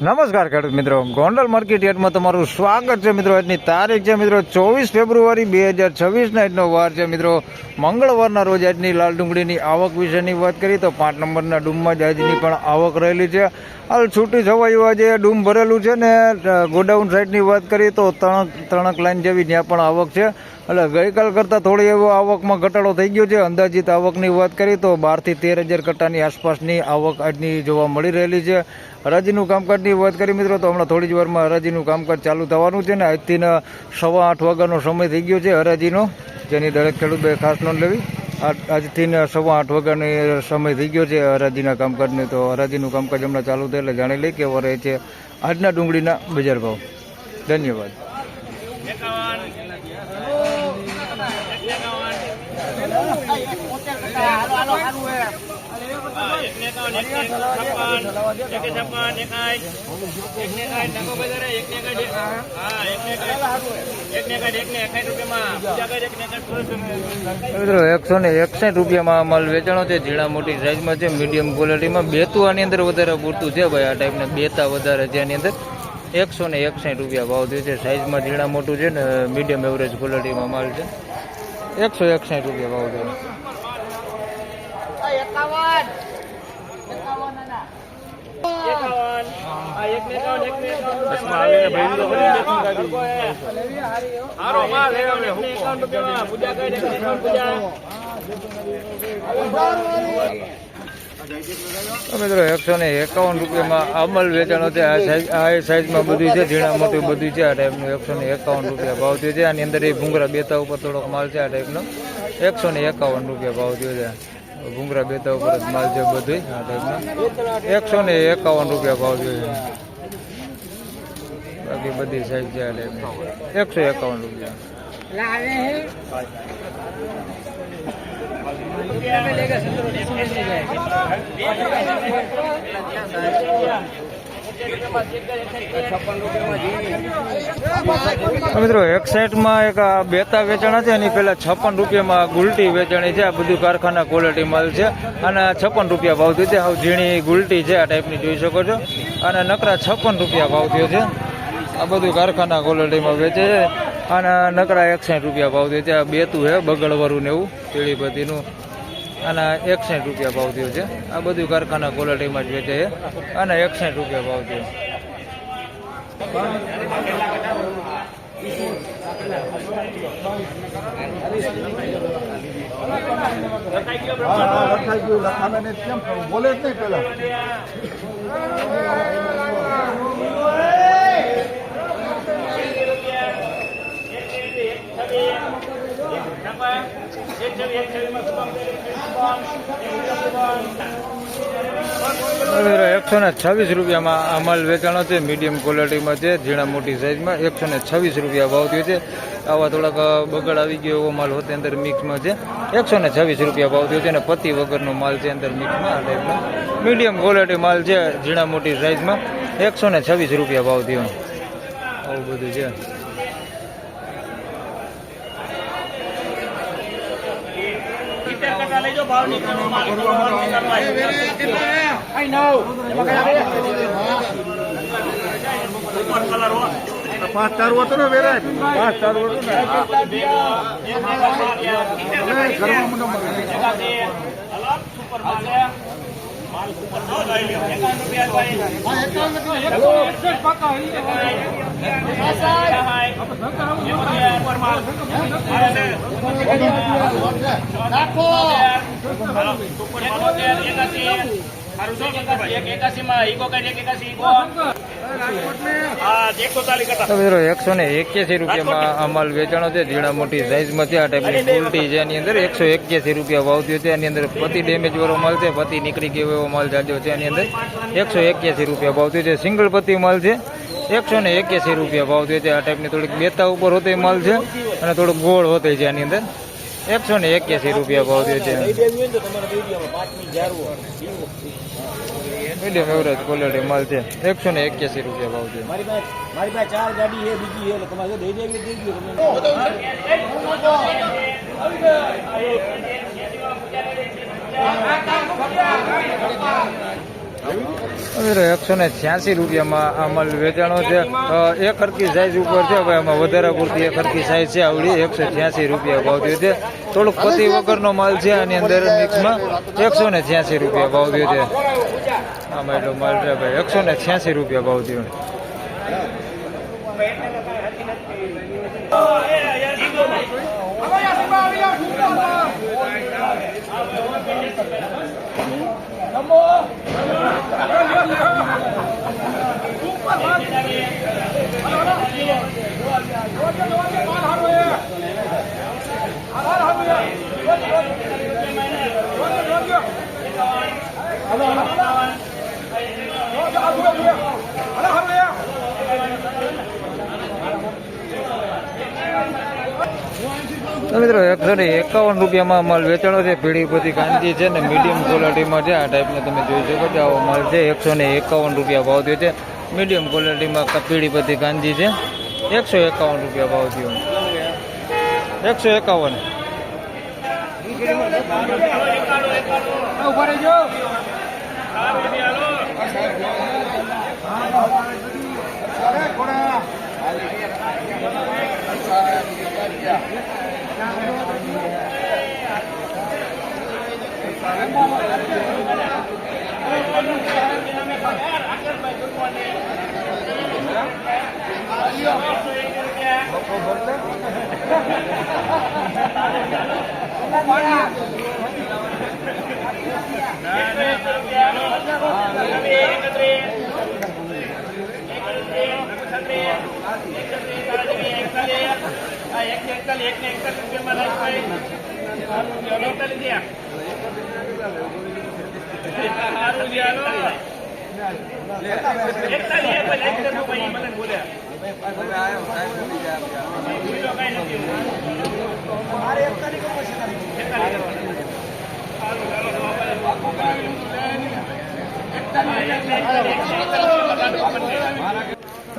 નમસ્કાર ખેડૂત મિત્રો, ગોંડલ માર્કેટ યાર્ડમાં તમારું સ્વાગત છે મિત્રો. આજની તારીખ છે મિત્રો 24 ફેબ્રુઆરી 2026 આજનો વાર છે મિત્રો મંગળવારના રોજ. આજની લાલ ડુંગળીની આવક વિશેની વાત કરીએ તો 5 નંબરના ડૂમમાં જ આજની પણ આવક રહેલી છે. હાલ છૂટી છવાયું આજે ડૂમ ભરેલું છે ને ગોડાઉન સાઈડની વાત કરીએ તો ત્રણક લાઈન જેવી ત્યાં પણ આવક છે. એટલે ગઈકાલ કરતાં થોડી એવો આવકમાં ઘટાડો થઈ ગયો છે. અંદાજિત આવકની વાત કરીએ તો 12 થી 13,000 કટ્ટાની આસપાસની આવક આજની જોવા મળી રહેલી છે. હરાજીનું કામકાજની વાત કરી મિત્રો તો હમણાં થોડી જ વારમાં હરાજીનું કામકાજ ચાલુ થવાનું છે ને આજથી 8:15 વાગ્યાનો સમય થઈ ગયો છે હરાજીનો, જેની દરેક ખેડૂતોએ ખાસ નોંધ લેવી. આજથી 8:15 વાગ્યાનો સમય થઈ ગયો છે હરાજીના કામકાજને. તો હરાજીનું કામકાજ હમણાં ચાલુ થાય એટલે જાણી લઈ કેવો રહે છે આજના ડુંગળીના બજાર ભાવ. ધન્યવાદ. મિત્રો 161 રૂપિયામાં માલ વેચાણો છે. ઝીણા મોટી સાઈઝમાં છે, મીડિયમ ક્વોલિટીમાં. બેતું આની અંદર વધારે પૂરતું છે ભાઈ. આ ટાઈપના બેતા વધારે છે આની અંદર. 161 રૂપિયા ભાવ થયો છે. સાઈઝમાં ઝીણા મોટું છે ને મીડિયમ એવરેજ ક્વોલિટીમાં માલ છે. 161 રૂપિયા ભાવ થયો. મિત્રો 151 રૂપિયામાં અમલ વેચાણો છે. આ સાઈઝમાં બધું છે, ઝીણા મોટું બધું છે. આ ટાઈપનું 151 રૂપિયા ભાવ થયો છે. આની અંદર એ ભૂંગરા બેતા ઉપર થોડોક માલ છે. આ ટાઈપનો 151 રૂપિયા ભાવ થયો છે. ભૂંગરા બેતા ઉપર જ માલ છે બધું. આ ટાઈપનો 151 રૂપિયા ભાવ થયો છે. બાકી બધી સાઈઝ છે આ ટાઈપની 151 રૂપિયા. મિત્રો 61માં એક બેતા વેચાણા છે. એની પહેલા 56 રૂપિયામાં ગુલટી વેચાણી છે. આ બધું કારખાના ક્વોલિટી માલ છે. અને 56 રૂપિયા ભાવ થયો છે. હાવ ઝીણી ગુલટી છે આ ટાઈપની જોઈ શકો છો. અને નકરા 56 રૂપિયા ભાવ થયો છે. આ બધું કારખાના ક્વોલિટીમાં વેચે છે. અને નકરા 61 રૂપિયા ભાવ થયો છે. આ બેતું છે બગડવાળું ને એવું પીળીપતિનું. અને 61 રૂપિયા ભાવ થયો છે. આ બધું કારખાના ક્વોલિટીમાં જ વેચે છે. અને 61 રૂપિયા ભાવ થયો. બોલે જ નહીં પેલા મિત્રો 126 રૂપિયામાં અમલ વેચાણો છે. મીડિયમ ક્વોલિટીમાં છે, ઝીણા મોટી સાઈઝમાં. 126 રૂપિયા ભાવ થયો છે. આવા થોડાક બગડ આવી ગયો એવો માલ હોતે અંદર મિક્સમાં છે. 126 રૂપિયા ભાવ થયો છે. અને પતિ વગરનો માલ છે અંદર મિક્સમાં. આ ટાઈપનો મીડિયમ ક્વોલિટી માલ છે, ઝીણા મોટી સાઈઝમાં. 126 રૂપિયા ભાવ થયો. આવું બધું છે. પાંચ ચાર હતો ને વેરાય 5 4 હતો મિત્રો 181 રૂપિયામાં અમલ વેચાણો છે. ઝીણા મોટી સાઈઝમાં છે. આ ટાઈપની ફૂલટી છે એની અંદર. 181 રૂપિયા ભાવ થયો છે. એની અંદર પતિ ડેમેજ વાળો માલ છે. પતિ નીકળી ગયો એવો માલ જાજો છે એની અંદર. 181 રૂપિયા ભાવ થયો છે. સિંગલ પતિ માલ છે. 181 રૂપિયા ભાવ થયો છે. આ ટાઈપની થોડીક બેતા ઉપર હોતે માલ છે અને થોડુંક ગોળ હોતે છે આની અંદર. 181 રૂપિયા ભાવ થયો છે. મીડિયમ એવરેજ ક્વોલિટી માલ છે. 181 રૂપિયા ભાવ છે. મારી પાસે 4 ગાડી છે, બીજી છે, તમારે દઈ દેવી દઈ દો. મિત્રો 186 રૂપિયામાં આ માલ વેચાણો છે. એક હરકી સાઈઝ ઉપર છે ભાઈ, આમાં વધારે પૂરતી એક હરકી સાઈઝ છે આવડી. 186 રૂપિયા ભાવ થયો છે. થોડુંક પતિ વગરનો માલ છે આની અંદર મિક્સમાં. 186 રૂપિયા ભાવ થયો છે. આમાં એટલો માલ છે ભાઈ, 186 રૂપિયા ભાવ થયો. તો મિત્રો 151 રૂપિયામાં માલ વેચાણો છે. પીળી બધી કાંજી છે ને મીડિયમ ક્વોલિટીમાં છે. આ ટાઈપનો તમે જોઈ શકો છો આવો માલ છે. 151 રૂપિયા ભાવ થયો છે. મીડિયમ ક્વોલિટીમાં પીળી બધી કાંજી છે. 151 રૂપિયા ભાવ થયો. 151.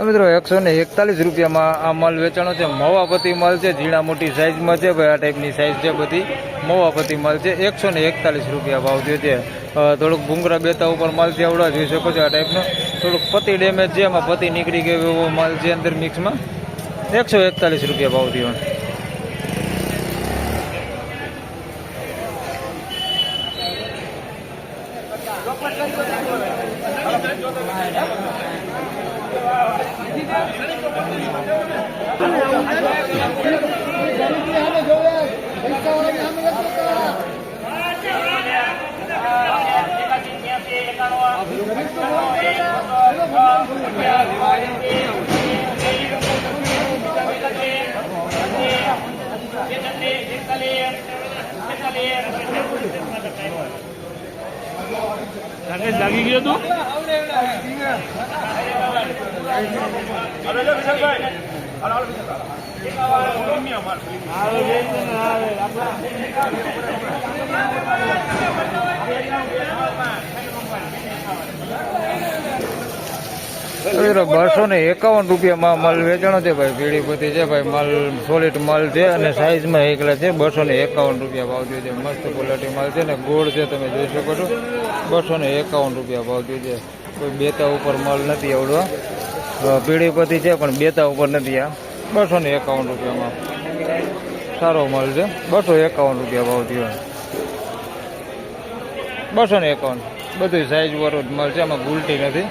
મિત્રો 141 રૂપિયામાં આ માલ વેચાણો છે. મવાપતિ માલ છે, ઝીણા મોટી સાઈઝમાં છે ભાઈ. આ ટાઈપની સાઈઝ છે બધી. મવાપતિ માલ છે. 141 રૂપિયા ભાવ થયો છે. થોડુંક ભૂંગરા બેતા ઉપર માલ છે આવડા જોઈ શકો છો. આ ટાઈપનો થોડુંક પતિ ડેમેજ છે, એમાં પતિ નીકળી ગયો એવો માલ છે અંદર મિક્સમાં. 141 રૂપિયા ભાવ થયો. લાગી ગયો તું ₹251 રૂપિયામાં માલ વેચાણો છે ભાઈ. પીળી પતિ છે ભાઈ. માલ સોલિડ માલ છે અને સાઈઝમાં એકલા છે. 251 રૂપિયા ભાવ થયો છે. મસ્ત ક્વોલિટી માલ છે ને ગોળ છે, તમે જોઈ શકો છો. 251 રૂપિયા ભાવ થયો છે. કોઈ બેતા ઉપર માલ નથી આવડો. પીળી પતિ છે પણ બેતા ઉપર નથી. આ 251 રૂપિયામાં સારો માલ છે. 251 રૂપિયા ભાવ થયો. 251 બધું સાઈઝ વાળો જ માલ છે, આમાં ગુલટી નથી.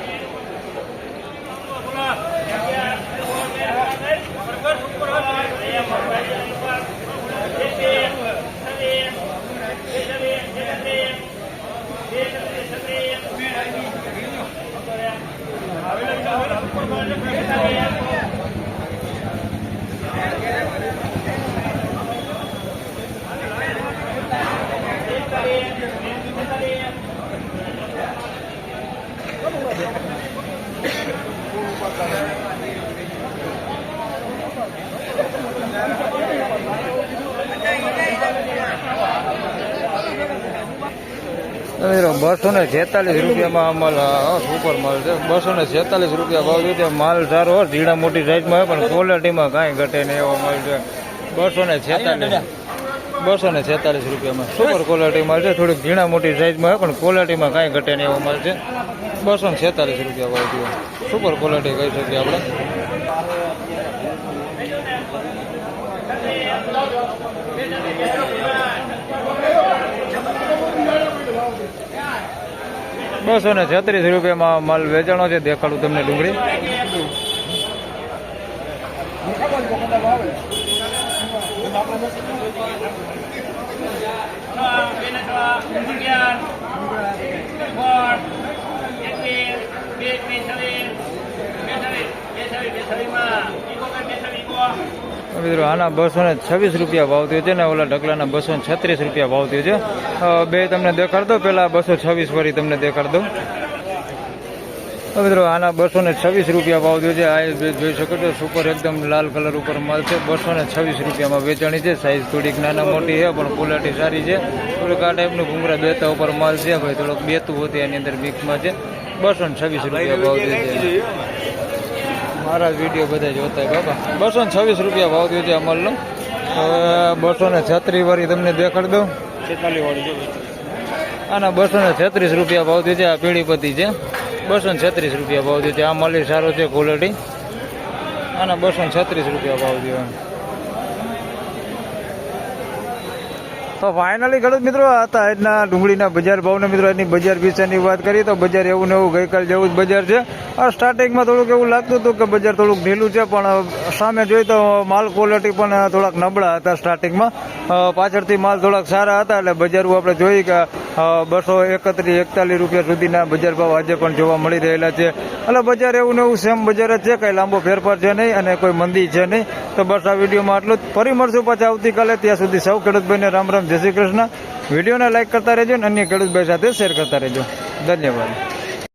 ₹246 માલ સુપર માલ છે. 246 રૂપિયા ભાવ છે. માલ સારો ઝીણા મોટી સાઈઝમાં હોય પણ ક્વોલિટીમાં કાંઈ ઘટે નહીં એવો માલ છે. 246 246 રૂપિયામાં સુપર ક્વોલિટી માલ છે. થોડીક ઝીણા મોટી સાઈઝમાં હોય પણ ક્વોલિટીમાં કાંઈ ઘટે નહીં એવો માલ છે. 246 રૂપિયા ભાવ થયો. સુપર ક્વોલિટી કહી શકીએ આપણે. ₹236 માલ વેચાણો છે. દેખાડું તમને ડુંગળી. મિત્રો આના 226 રૂપિયા ભાવ થયો છે ને ઓલા ઢગલાના 236 રૂપિયા ભાવ થયો છે. બે તમને દેખાડ દો. પેલા 226 વાળી તમને દેખાડ દો. મિત્રો આના 226 રૂપિયા ભાવ થયો છે. આ જોઈ શકો છો સુપર એકદમ લાલ કલર ઉપર માલ છે. 226 રૂપિયામાં વેચાણી છે. સાઈઝ થોડીક નાના મોટી છે પણ ક્વોલિટી સારી છે. થોડીક આ ટાઈપનું ભૂંગરા બેતા ઉપર માલ છે ભાઈ. થોડોક બેતું હોતી એની અંદર મિક્સમાં છે. 226 રૂપિયા ભાવ થયો છે. મારા વિડીયો બધા જોતા બાબા. 226 રૂપિયા ભાવ થયો છે અમલનો. હવે 236 વાળી તમને દેખાડ દઉં. 46 વાળી આના 236 રૂપિયા ભાવ થયો છે. આ પીળીપતિ છે. 236 રૂપિયા ભાવ થયો છે. આ માલી સારો છે ક્વોલિટી. આના 236 રૂપિયા ભાવ થયો. તો ફાઇનલી ખેડૂત મિત્રો આ હતા આજના ડુંગળીના બજાર ભાવને. મિત્રો આજની બજાર વિશેની વાત કરીએ તો બજાર એવું ને એવું ગઈકાલ જેવું જ બજાર છે. આ સ્ટાર્ટિંગમાં થોડુંક એવું લાગતું હતું કે બજાર થોડુંક ઢીલું છે પણ સામે જોઈએ તો માલ ક્વોલિટી પણ થોડાક નબળા હતા સ્ટાર્ટિંગમાં. પાછળથી માલ થોડાક સારા હતા એટલે બજારો આપણે જોઈએ કે 231-41 રૂપિયા સુધીના બજાર ભાવ આજે પણ જોવા મળી રહેલા છે. એટલે બજાર એવું ને એવું સેમ બજાર જ છે. કંઈ લાંબો ફેરફાર છે નહીં અને કોઈ મંદી છે નહીં. તો બસ આ વિડીયોમાં આટલું જ. ફરી મળશું પાછા આવતીકાલે. ત્યાં સુધી સૌ ખેડૂતભાઈને રામ રામ, જય શ્રી કૃષ્ણ. વિડીયોને લાઈક કરતા રહેજો અને અન્ય ખેડૂતભાઈ સાથે શેર કરતા રહેજો. ધન્યવાદ.